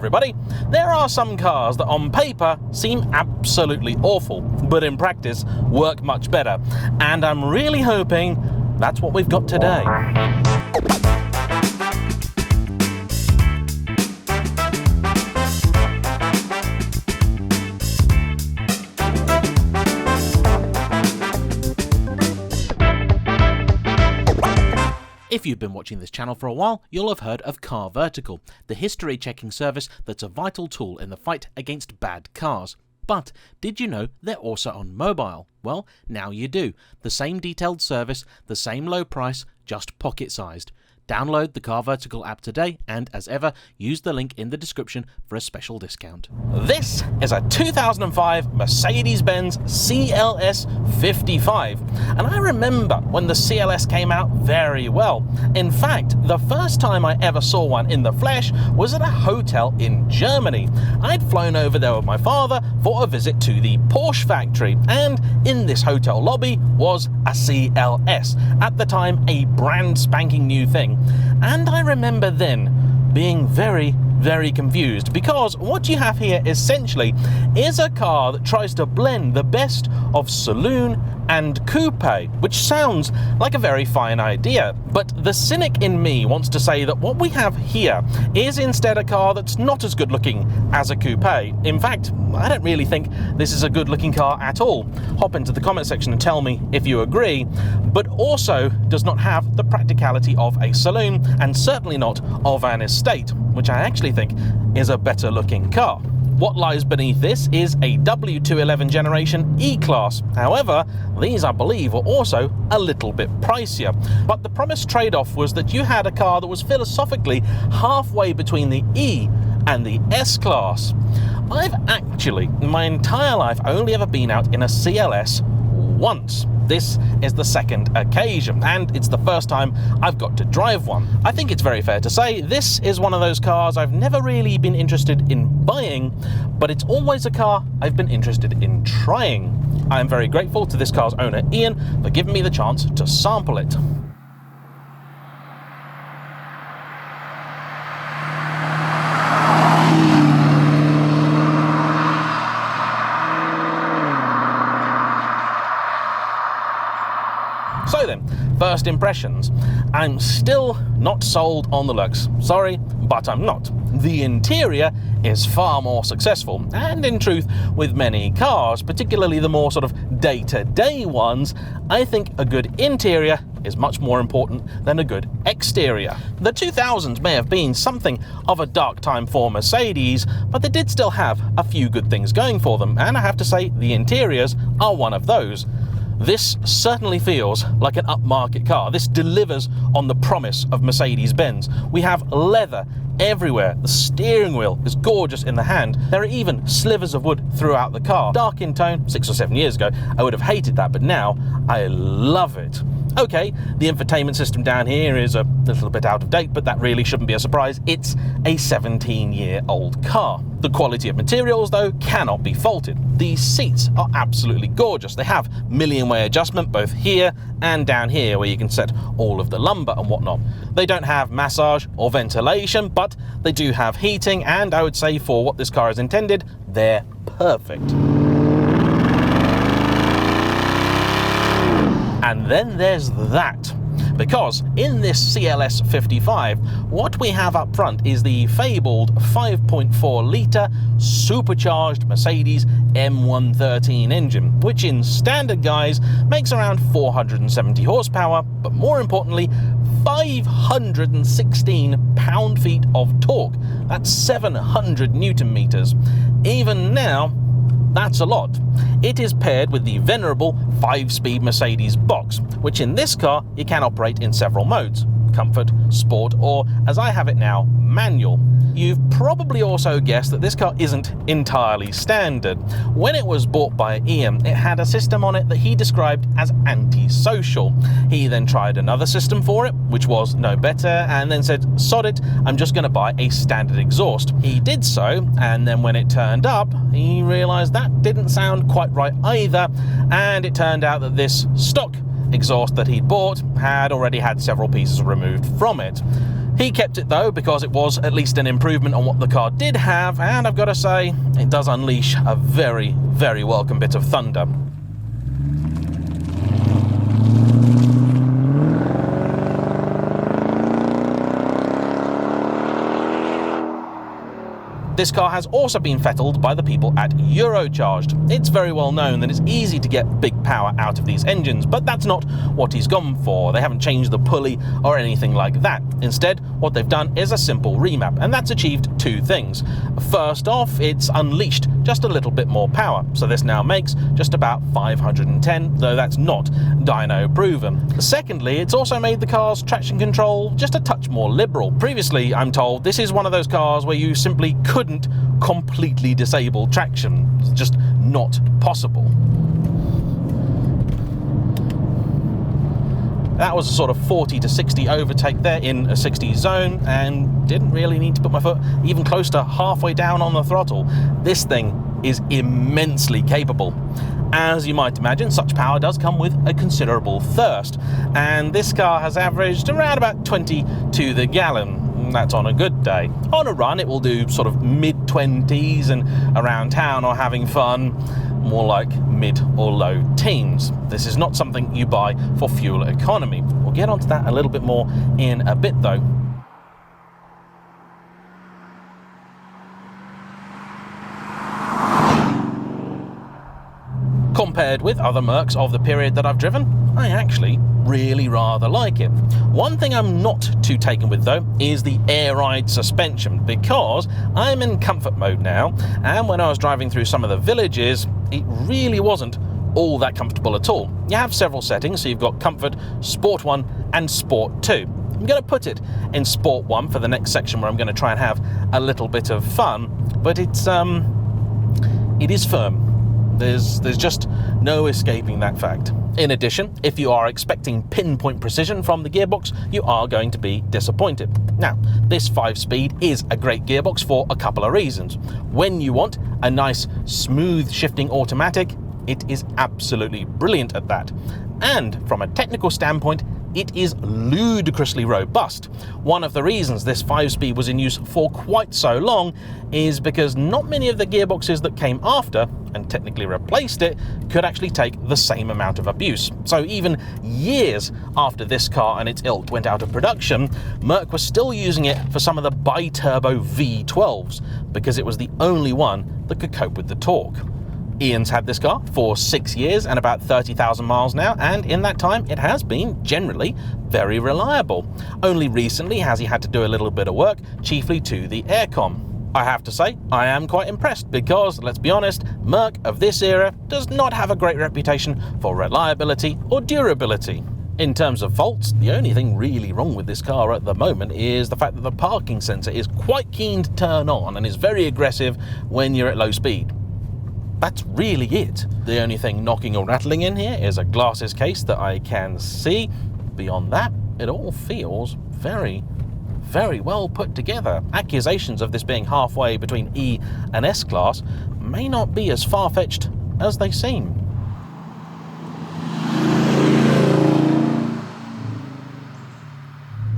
everybody. There are some cars that on paper seem absolutely awful, but in practice work much better. And I'm really hoping that's what we've got today. If you've been watching this channel for a while, you'll have heard of CarVertical, the history checking service that's a vital tool in the fight against bad cars. But did you know they're also on mobile? Well, now you do. The same detailed service, the same low price, just pocket-sized. Download the CarVertical app today and, as ever, use the link in the description for a special discount. This is a 2005 Mercedes-Benz CLS55, and I remember when the CLS came out very well. In fact, the first time I ever saw one in the flesh was at a hotel in Germany. I'd flown over there with my father for a visit to the Porsche factory, and in this hotel lobby was a CLS, at the time a brand spanking new thing. And I remember then being very confused, because what you have here essentially is a car that tries to blend the best of saloon and coupe, which sounds like a very fine idea, but the cynic in me wants to say that what we have here is instead a car that's not as good looking as a coupe. In fact, I don't really think this is a good looking car at all. Hop into the comment section and tell me if you agree, but also does not have the practicality of a saloon and certainly not of an estate, which I actually think is a better looking car. What lies beneath this is a W211 generation E-Class. However, these I believe were also a little bit pricier. But the promised trade-off was that you had a car that was philosophically halfway between the E and the S-Class. I've actually, in my entire life, only ever been out in a CLS once. This is the second occasion, and it's the first time I've got to drive one. I think it's very fair to say this is one of those cars I've never really been interested in buying, but it's always a car I've been interested in trying. I am very grateful to this car's owner, Ian, for giving me the chance to sample it. So then, first impressions. I'm still not sold on the looks. Sorry, but I'm not. The interior is far more successful, and in truth, with many cars, particularly the more sort of day-to-day ones, I think a good interior is much more important than a good exterior. The 2000s may have been something of a dark time for Mercedes, but they did still have a few good things going for them, and I have to say the interiors are one of those. This certainly feels like an upmarket car. This delivers on the promise of Mercedes-Benz. We have leather everywhere. The steering wheel is gorgeous in the hand. There are even slivers of wood throughout the car. Dark in tone. 6 or 7 years ago, I would have hated that, but now I love it. Okay, the infotainment system down here is a little bit out of date, but that really shouldn't be a surprise. It's a 17-year-old car. The quality of materials, though, cannot be faulted. These seats are absolutely gorgeous. They have million-way adjustment both here and down here, where you can set all of the lumbar and whatnot. They don't have massage or ventilation, but they do have heating, and I would say for what this car is intended, they're perfect. And then there's that. Because in this CLS55, what we have up front is the fabled 5.4 litre supercharged Mercedes M113 engine, which in standard guise makes around 470 horsepower, but more importantly, 516 pound-feet of torque. That's 700 Newton meters. Even now, that's a lot. It is paired with the venerable 5-speed Mercedes box, which in this car you can operate in several modes: comfort, sport, or, as I have it now, manual. You've probably also guessed that this car isn't entirely standard. When it was bought by Ian, it had a system on it that he described as anti-social. He then tried another system for it, which was no better, and then said, sod it, I'm just going to buy a standard exhaust. He did so, and then when it turned up, he realised that didn't sound quite right either, and it turned out that this stock exhaust that he'd bought had already had several pieces removed from it. He kept it though, because it was at least an improvement on what the car did have, and I've got to say, it does unleash a very, very welcome bit of thunder. This car has also been fettled by the people at Eurocharged. It's very well known that it's easy to get big power out of these engines, but that's not what he's gone for. They haven't changed the pulley or anything like that. Instead, what they've done is a simple remap, and that's achieved two things. First off, it's unleashed just a little bit more power, so this now makes just about 510, though that's not dyno proven. Secondly, it's also made the car's traction control just a touch more liberal. Previously, I'm told, this is one of those cars where you simply couldn't completely disable traction. It's just not possible. That was a sort of 40 to 60 overtake there in a 60 zone, and didn't really need to put my foot even close to halfway down on the throttle. This thing is immensely capable. As you might imagine, such power does come with a considerable thirst, and this car has averaged around about 20 to the gallon. That's on a good day. On a run, it will do sort of mid-20s, and around town or having fun, more like mid or low teens. This is not something you buy for fuel economy. We'll get onto that a little bit more in a bit though. Compared with other Mercs of the period that I've driven, I actually really rather like it. One thing I'm not too taken with though is the air ride suspension, because I'm in comfort mode now, and when I was driving through some of the villages, it really wasn't all that comfortable at all. You have several settings, so you've got Comfort, Sport 1 and Sport 2. I'm going to put it in Sport 1 for the next section where I'm going to try and have a little bit of fun, but it is firm. There's just no escaping that fact. In addition, if you are expecting pinpoint precision from the gearbox, you are going to be disappointed. Now, this 5-speed is a great gearbox for a couple of reasons. When you want a nice, smooth shifting automatic, it is absolutely brilliant at that. And from a technical standpoint, it is ludicrously robust. One of the reasons this 5-speed was in use for quite so long is because not many of the gearboxes that came after, and technically replaced it, could actually take the same amount of abuse. So even years after this car and its ilk went out of production, Merc was still using it for some of the bi-turbo V12s, because it was the only one that could cope with the torque. Ian's had this car for 6 years and about 30,000 miles now, and in that time it has been generally very reliable. Only recently has he had to do a little bit of work, chiefly to the aircon. I have to say, I am quite impressed because, let's be honest, Merc of this era does not have a great reputation for reliability or durability. In terms of faults, the only thing really wrong with this car at the moment is the fact that the parking sensor is quite keen to turn on and is very aggressive when you're at low speed. That's really it. The only thing knocking or rattling in here is a glasses case that I can see. Beyond that, it all feels very, very well put together. Accusations of this being halfway between E and S-Class may not be as far-fetched as they seem.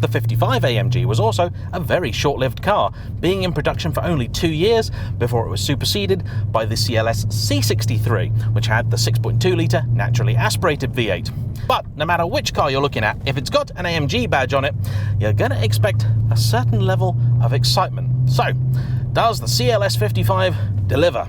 The 55 AMG was also a very short-lived car, being in production for only 2 years before it was superseded by the CLS C63, which had the 6.2-litre naturally aspirated V8. But no matter which car you're looking at, if it's got an AMG badge on it, you're going to expect a certain level of excitement. So, does the CLS55 deliver?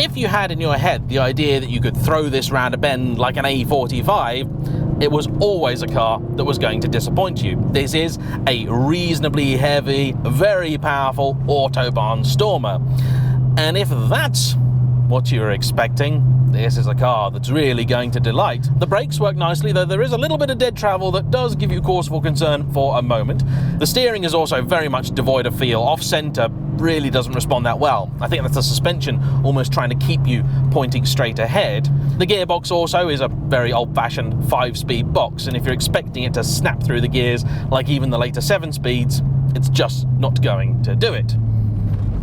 If you had in your head the idea that you could throw this round a bend like an A45, it was always a car that was going to disappoint you. This is a reasonably heavy, very powerful Autobahn Stormer. And if that's what you were expecting. This is a car that's really going to delight. The brakes work nicely, though there is a little bit of dead travel that does give you cause for concern for a moment. The steering is also very much devoid of feel. Off-centre really doesn't respond that well. I think that's the suspension almost trying to keep you pointing straight ahead. The gearbox also is a very old-fashioned 5-speed box, and if you're expecting it to snap through the gears like even the later 7 speeds, it's just not going to do it.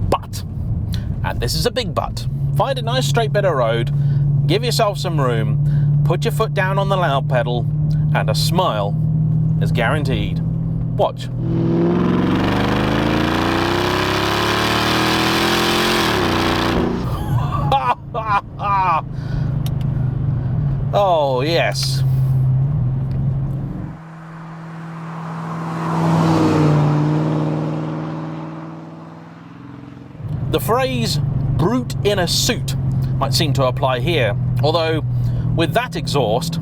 But, and this is a big but, find a nice straight bit of road, give yourself some room, put your foot down on the loud pedal, and a smile is guaranteed. Watch. Oh, yes. The phrase brute in a suit might seem to apply here, although with that exhaust,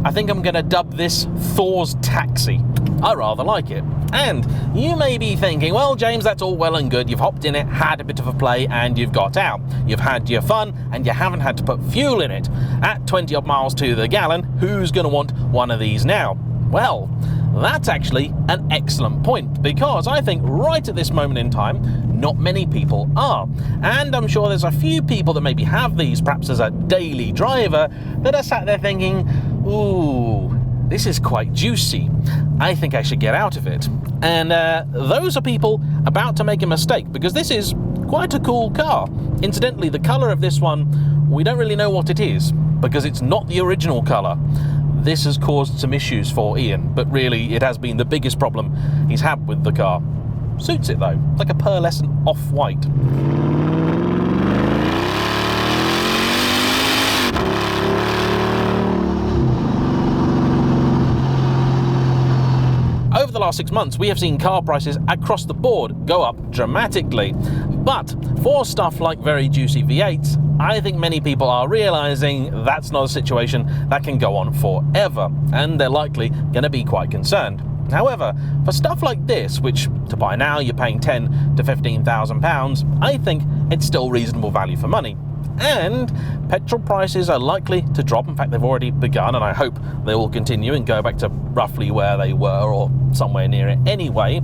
I think I'm going to dub this Thor's Taxi. I rather like it. And you may be thinking, well, James, that's all well and good. You've hopped in it, had a bit of a play, and you've got out. You've had your fun, and you haven't had to put fuel in it. At 20 odd miles to the gallon, who's going to want one of these now? Well, that's actually an excellent point, because I think right at this moment in time, not many people are. And I'm sure there's a few people that maybe have these, perhaps as a daily driver, that are sat there thinking, ooh, this is quite juicy. I think I should get out of it. And those are people about to make a mistake, because this is quite a cool car. Incidentally, the colour of this one, we don't really know what it is, because it's not the original colour. This has caused some issues for Ian, but really it has been the biggest problem he's had with the car. Suits it though, like a pearlescent off-white. Over the last 6 months, we have seen car prices across the board go up dramatically. But for stuff like very juicy V8s, I think many people are realising that's not a situation that can go on forever, and they're likely going to be quite concerned. However, for stuff like this, which to buy now you're paying £10,000 to £15,000, I think it's still reasonable value for money. And petrol prices are likely to drop. In fact, they've already begun, and I hope they will continue and go back to roughly where they were, or somewhere near it anyway.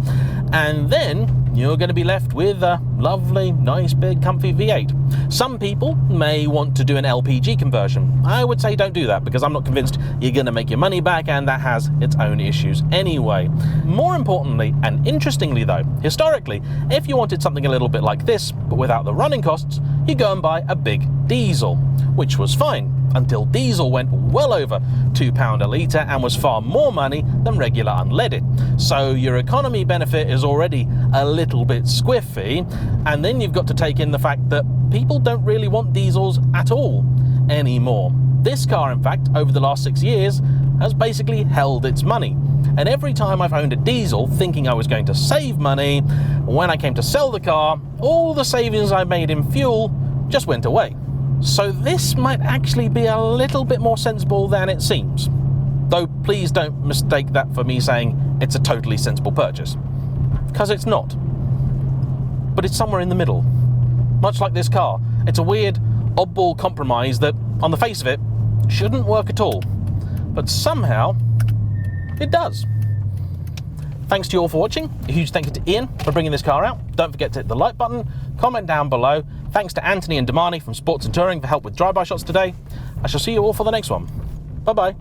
And then you're going to be left with a lovely, nice, big, comfy V8. Some people may want to do an LPG conversion. I would say don't do that, because I'm not convinced you're going to make your money back, and that has its own issues anyway. More importantly, and interestingly though, historically, if you wanted something a little bit like this, but without the running costs, you go and buy a big diesel, which was fine, until diesel went well over £2 a litre and was far more money than regular unleaded. So your economy benefit is already a little bit squiffy, and then you've got to take in the fact that people don't really want diesels at all anymore. This car, in fact, over the last 6 years, has basically held its money. And every time I've owned a diesel thinking I was going to save money, when I came to sell the car, all the savings I made in fuel just went away. So this might actually be a little bit more sensible than it seems. Though please don't mistake that for me saying it's a totally sensible purchase, because it's not. But it's somewhere in the middle. Much like this car, it's a weird, oddball compromise that, on the face of it, shouldn't work at all. But somehow, it does. Thanks to you all for watching. A huge thank you to Ian for bringing this car out. Don't forget to hit the like button, comment down below. Thanks to Anthony and Damani from Sports and Touring for help with drive-by shots today. I shall see you all for the next one. Bye-bye.